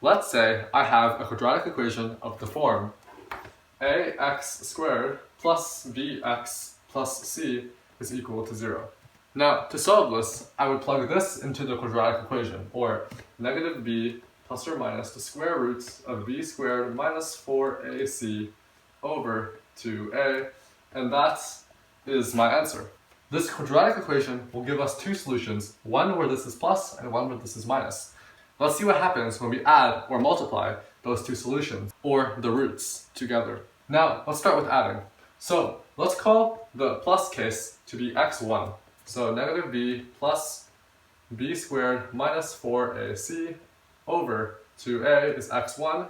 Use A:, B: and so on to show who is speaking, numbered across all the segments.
A: let's say I have a quadratic equation of the form ax squared plus bx plus c is equal to 0. Now, to solve this, I would plug this into the quadratic equation, or negative b plus or minus the square root of b squared minus 4ac over 2a, and that is my answer. This quadratic equation will give us two solutions, one where this is plus and one where this is minus. Let's see what happens when we add or multiply those two solutions, or the roots, together. Now, let's start with adding. So, let's call the plus case to be x1. So, negative b plus b squared minus 4ac over 2a is x1,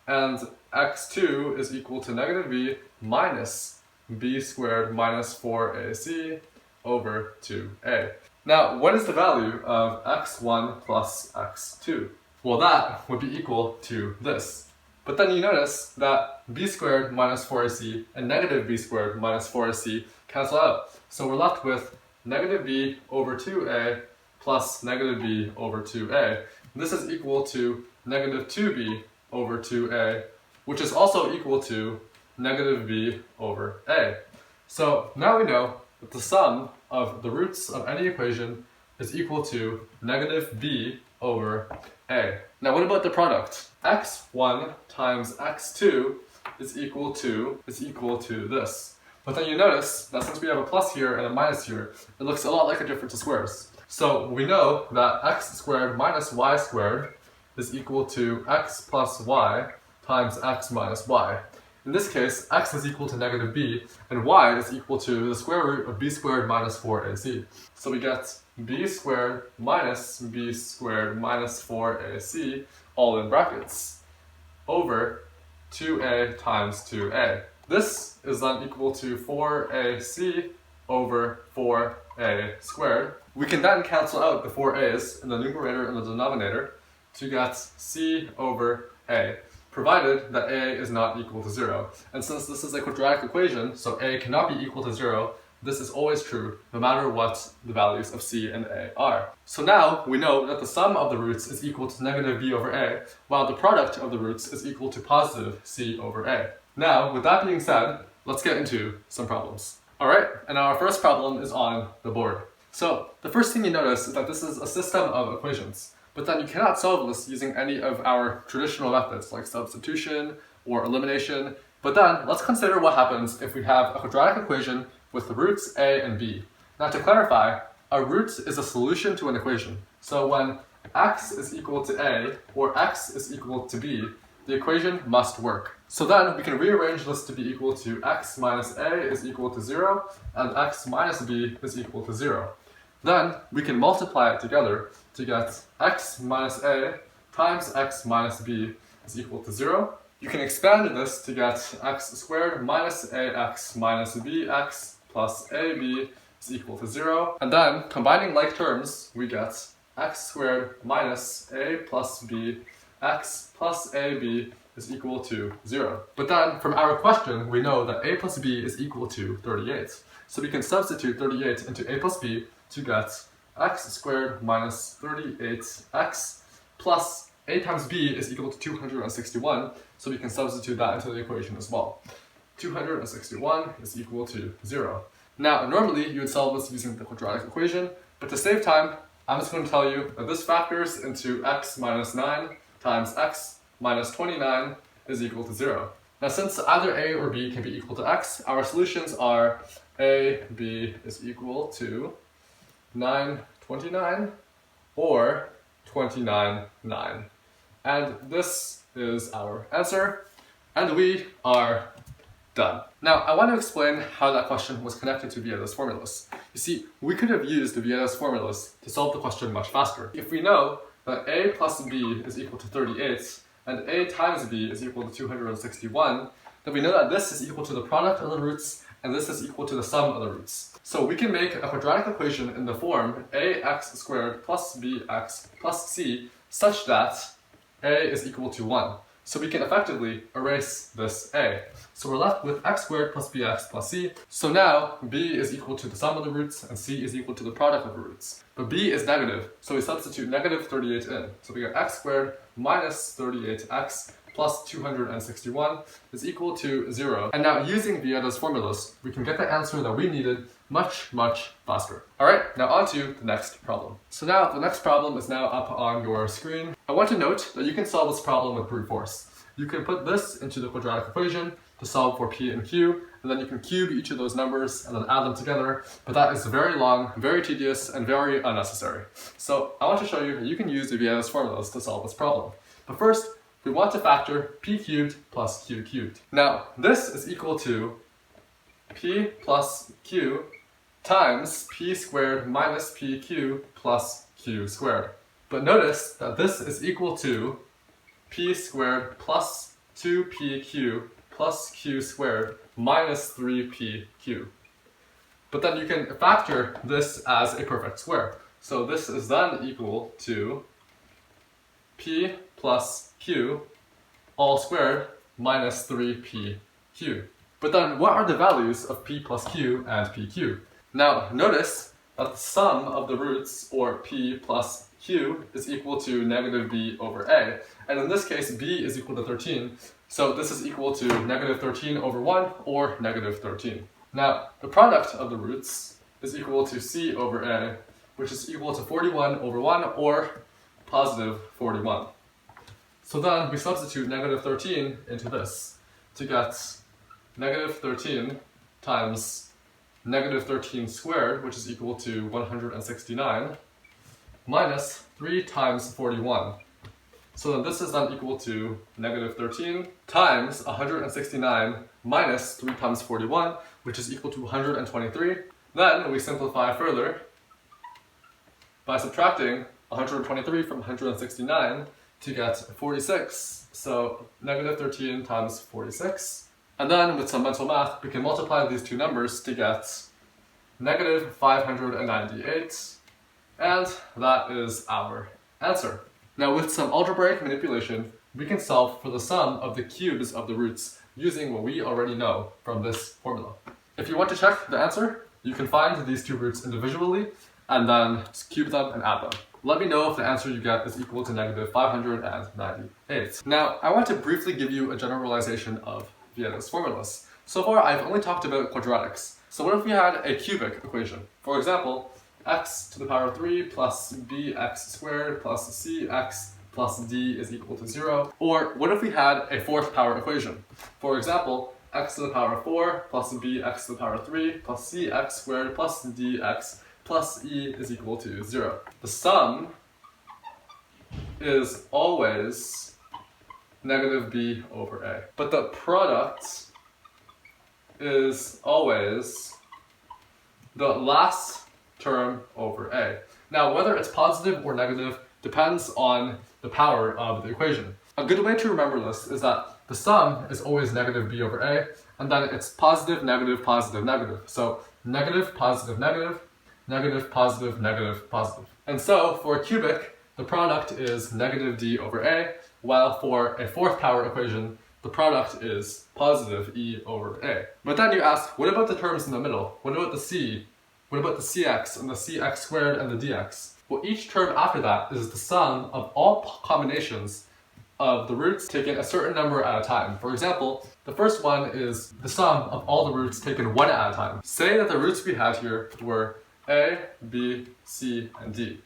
A: and x2 is equal to negative b minus b squared minus 4ac over 2a. Now, what is the value of x1 plus x2? Well, that would be equal to this. But then you notice that b squared minus 4ac and negative b squared minus 4ac cancel out. So we're left with negative b over 2a plus negative b over 2a. This is equal to negative 2b over 2a, which is also equal to negative b over a. So now we know that the sum of the roots of any equation is equal to negative b over a. Now what about the product? x1 times x2 is equal to this. But then you notice that since we have a plus here and a minus here, it looks a lot like a difference of squares. So we know that x squared minus y squared is equal to x plus y times x minus y. In this case, x is equal to negative b, and y is equal to the square root of b squared minus 4ac. So we get b squared minus 4ac, all in brackets, over 2a times 2a. This is then equal to 4ac over 4a squared. We can then cancel out the 4a's in the numerator and the denominator to get c over a, provided that a is not equal to 0. And since this is a quadratic equation, so a cannot be equal to 0, this is always true, no matter what the values of c and a are. So now we know that the sum of the roots is equal to negative b over a, while the product of the roots is equal to positive c over a. Now, with that being said, let's get into some problems. Alright, and our first problem is on the board. So, the first thing you notice is that this is a system of equations. But then you cannot solve this using any of our traditional methods like substitution or elimination. But then let's consider what happens if we have a quadratic equation with the roots a and b. Now to clarify, a root is a solution to an equation. So when x is equal to a or x is equal to b, the equation must work. So then we can rearrange this to be equal to x minus a is equal to 0 and x minus b is equal to 0. Then we can multiply it together to get x minus a times x minus b is equal to 0. You can expand this to get x squared minus ax minus bx plus ab is equal to 0. And then, combining like terms, we get x squared minus a plus b x plus ab is equal to 0. But then, from our question, we know that a plus b is equal to 38. So we can substitute 38 into a plus b to get x squared minus 38x plus a times b is equal to 261, so we can substitute that into the equation as well. 261 is equal to 0. Now, normally you would solve this using the quadratic equation, but to save time, I'm just going to tell you that this factors into x minus 9 times x minus 29 is equal to 0. Now, since either a or b can be equal to x, our solutions are a, b is equal to 929 or 29, 9. And this is our answer, and we are done. Now, I want to explain how that question was connected to Vieta's formulas. You see, we could have used Vieta's formulas to solve the question much faster. If we know that a plus b is equal to 38, and a times b is equal to 261, then we know that this is equal to the product of the roots, and this is equal to the sum of the roots. So we can make a quadratic equation in the form ax squared plus bx plus c such that a is equal to 1. So we can effectively erase this a. So we're left with x squared plus bx plus c. So now b is equal to the sum of the roots and c is equal to the product of the roots. But b is negative, so we substitute negative 38 in. So we get x squared minus 38x plus 261 is equal to 0. And now using Vieta's formulas, we can get the answer that we needed much faster. Alright, now on to the next problem. So now the next problem is now up on your screen. I want to note that you can solve this problem with brute force. You can put this into the quadratic equation to solve for p and q, and then you can cube each of those numbers and then add them together, but that is very long, very tedious, and very unnecessary. So I want to show you how you can use the Vieta's formulas to solve this problem. But first, we want to factor p cubed plus q cubed. Now, this is equal to p plus q times p squared minus pq plus q squared. But notice that this is equal to p squared plus 2pq plus q squared minus 3pq. But then you can factor this as a perfect square. So this is then equal to p plus q all squared minus 3pq. But then what are the values of p plus q and pq? Now notice that the sum of the roots, or p plus q, is equal to negative b over a. And in this case, b is equal to 13. So this is equal to negative 13 over 1, or negative 13. Now, the product of the roots is equal to c over a, which is equal to 41 over 1, or positive 41. So then we substitute negative 13 into this to get negative 13 times negative 13 squared, which is equal to 169, minus 3 times 41. So then this is then equal to negative 13 times 169 minus 3 times 41, which is equal to 123. Then we simplify further by subtracting 123 from 169 to get 46. So negative 13 times 46. And then with some mental math, we can multiply these two numbers to get negative 598. And that is our answer. Now with some algebraic manipulation, we can solve for the sum of the cubes of the roots using what we already know from this formula. If you want to check the answer, you can find these two roots individually and then cube them and add them. Let me know if the answer you get is equal to negative 598. Now, I want to briefly give you a generalization of Vieta's formulas. So far, I've only talked about quadratics. So what if we had a cubic equation? For example, x to the power 3 plus bx squared plus cx plus d is equal to 0. Or what if we had a fourth power equation? For example, x to the power 4 plus bx to the power 3 plus cx squared plus dx plus e is equal to 0. The sum is always negative b over a. But the product is always the last term over a. Now, whether it's positive or negative depends on the power of the equation. A good way to remember this is that the sum is always negative b over a, and then it's positive, negative, positive, negative. So negative, positive, negative, negative, positive, negative, positive. And so for a cubic, the product is negative d over a, while for a fourth power equation, the product is positive e over a. But then you ask, what about the terms in the middle? What about the c? What about the cx and the cx squared and the dx? Well, each term after that is the sum of all combinations of the roots taken a certain number at a time. For example, the first one is the sum of all the roots taken one at a time. Say that the roots we had here were a, b, c, and d.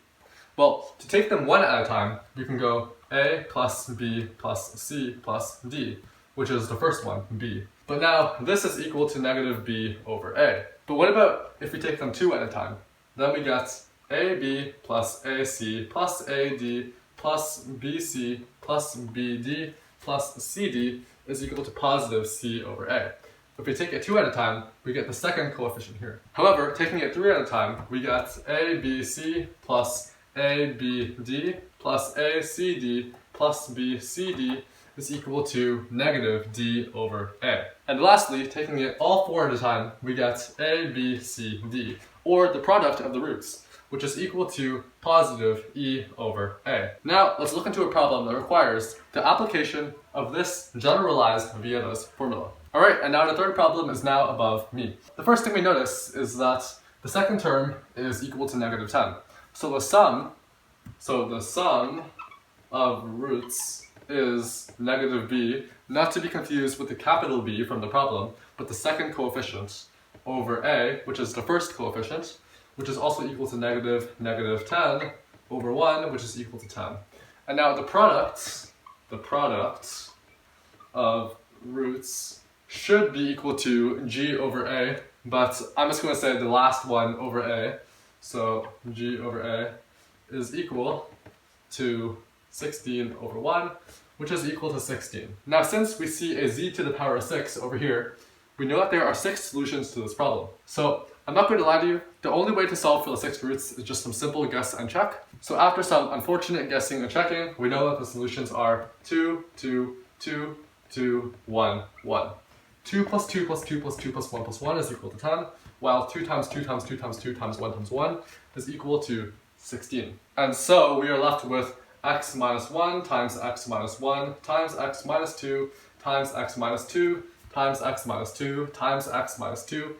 A: Well, to take them one at a time, we can go a plus b plus c plus d, which is the first one, b. But now, this is equal to negative b over a. But what about if we take them two at a time? Then we get ab plus ac plus ad plus bc plus bd plus cd is equal to positive c over a. If we take it two at a time, we get the second coefficient here. However, taking it three at a time, we get abc plus abd plus acd plus bcd is equal to negative d over a. And lastly, taking it all four at a time, we get abcd, or the product of the roots, which is equal to positive e over a. Now, let's look into a problem that requires the application of this generalized Vieta's formula. Alright, and now the third problem is now above me. The first thing we notice is that the second term is equal to negative 10. So the sum of roots is negative b, not to be confused with the capital B from the problem, but the second coefficient over a, which is the first coefficient, which is also equal to negative 10 over 1, which is equal to 10. And now the product of roots should be equal to g over a, but I'm just going to say the last one over a. So g over a is equal to 16 over 1, which is equal to 16. Now since we see a z to the power of 6 over here, we know that there are 6 solutions to this problem. So I'm not going to lie to you, the only way to solve for the 6 roots is just some simple guess and check. So after some unfortunate guessing and checking, we know that the solutions are 2, 2, 2, 2, 1, 1. 2 plus 2 plus 2 plus 2 plus 1 plus 1 is equal to 10, while 2 times 2 times 2 times 2 times 1 times 1 is equal to 16. And so we are left with x minus 1 times x minus 1 times x minus 2 times x minus 2 times x minus 2 times x minus 2.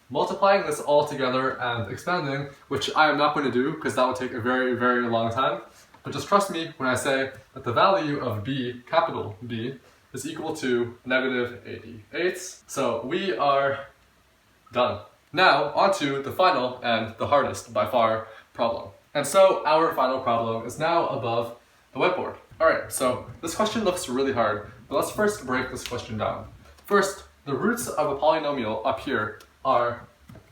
A: Multiplying this all together and expanding, which I am not going to do because that would take a very, very long time. But just trust me when I say that the value of b, capital B, is equal to negative 88. So we are done. Now on to the final and the hardest by far problem. And so our final problem is now above the whiteboard. Alright, so this question looks really hard, but let's first break this question down. First, the roots of a polynomial up here are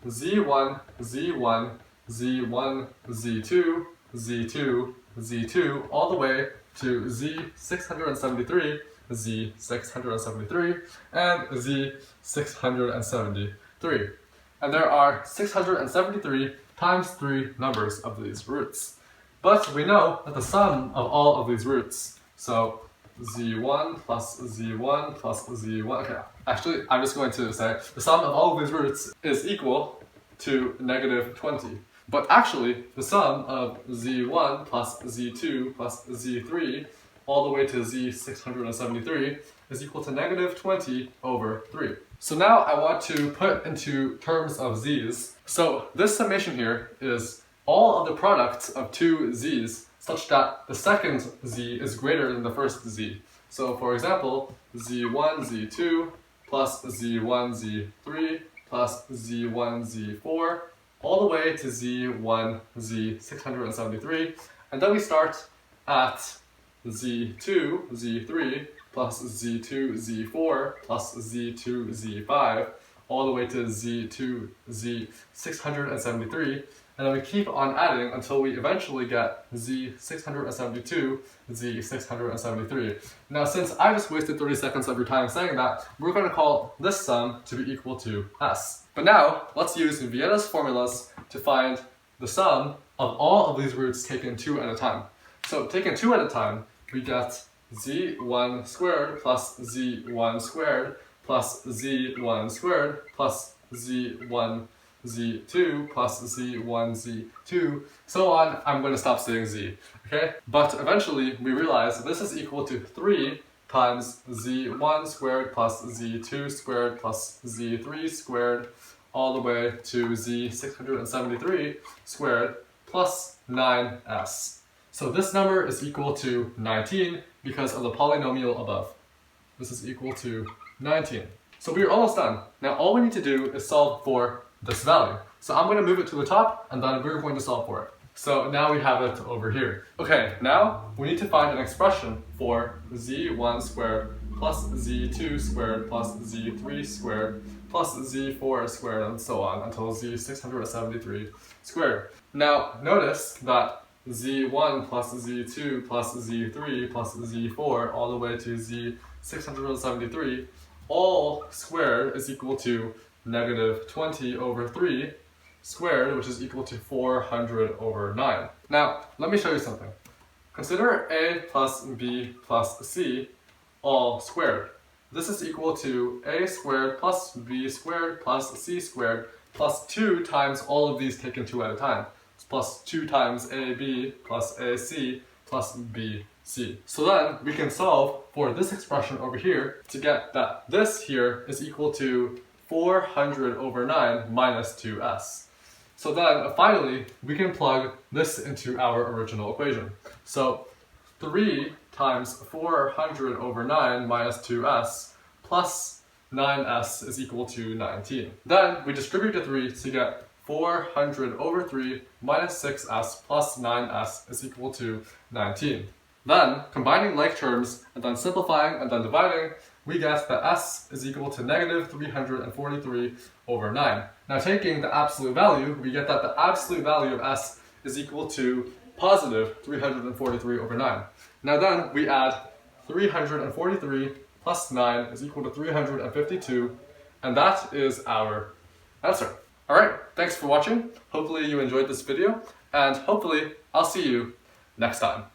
A: z1, z1, z1, z2, z2, z2, all the way to z673, z673, and z673. And there are 673 times 3 numbers of these roots. But we know that the sum of all of these roots, so z1 plus z1 plus z1, okay, actually I'm just going to say the sum of all of these roots is equal to negative 20. But actually the sum of z1 plus z2 plus z3 all the way to z673 is equal to negative 20 over 3. So now I want to put into terms of z's. So this summation here is all of the products of two z's such that the second z is greater than the first z. So for example, z1, z2 plus z1, z3 plus z1, z4 all the way to z1, z673. And then we start at z2, z3 plus z2, z4 plus z2, z5 all the way to z2, z673. And then we keep on adding until we eventually get z672, z673. Now since I just wasted 30 seconds of your time saying that, we're going to call this sum to be equal to s. But now, let's use Vieta's formulas to find the sum of all of these roots taken 2 at a time. So taken 2 at a time, we get z1 squared plus z1 squared plus z1 squared plus z1 z2 plus z1 z2, so on. I'm going to stop saying z, okay? But eventually we realize this is equal to 3 times z1 squared plus z2 squared plus z3 squared all the way to z673 squared plus 9s. So this number is equal to 19 because of the polynomial above. This is equal to 19. So we're almost done. Now all we need to do is solve for this value. So I'm going to move it to the top and then we're going to solve for it. So now we have it over here. Okay, now we need to find an expression for z1 squared plus z2 squared plus z3 squared plus z4 squared and so on until z673 squared. Now notice that z1 plus z2 plus z3 plus z4 all the way to z673 all squared is equal to negative 20 over 3 squared, which is equal to 400 over 9. Now, let me show you something. Consider a plus b plus c all squared. This is equal to a squared plus b squared plus c squared plus 2 times all of these taken 2 at a time. It's plus 2 times ab plus ac plus bc. So then we can solve for this expression over here to get that this here is equal to 400 over 9 minus 2s. So then finally we can plug this into our original equation. So 3 times 400 over 9 minus 2s plus 9s is equal to 19. Then we distribute the 3 to get 400 over 3 minus 6s plus 9s is equal to 19. Then, combining like terms and then simplifying and then dividing, we get that s is equal to negative 343 over 9. Now taking the absolute value, we get that the absolute value of s is equal to positive 343 over 9. Now then, we add 343 plus 9 is equal to 352, and that is our answer. Alright, thanks for watching. Hopefully you enjoyed this video, and hopefully I'll see you next time.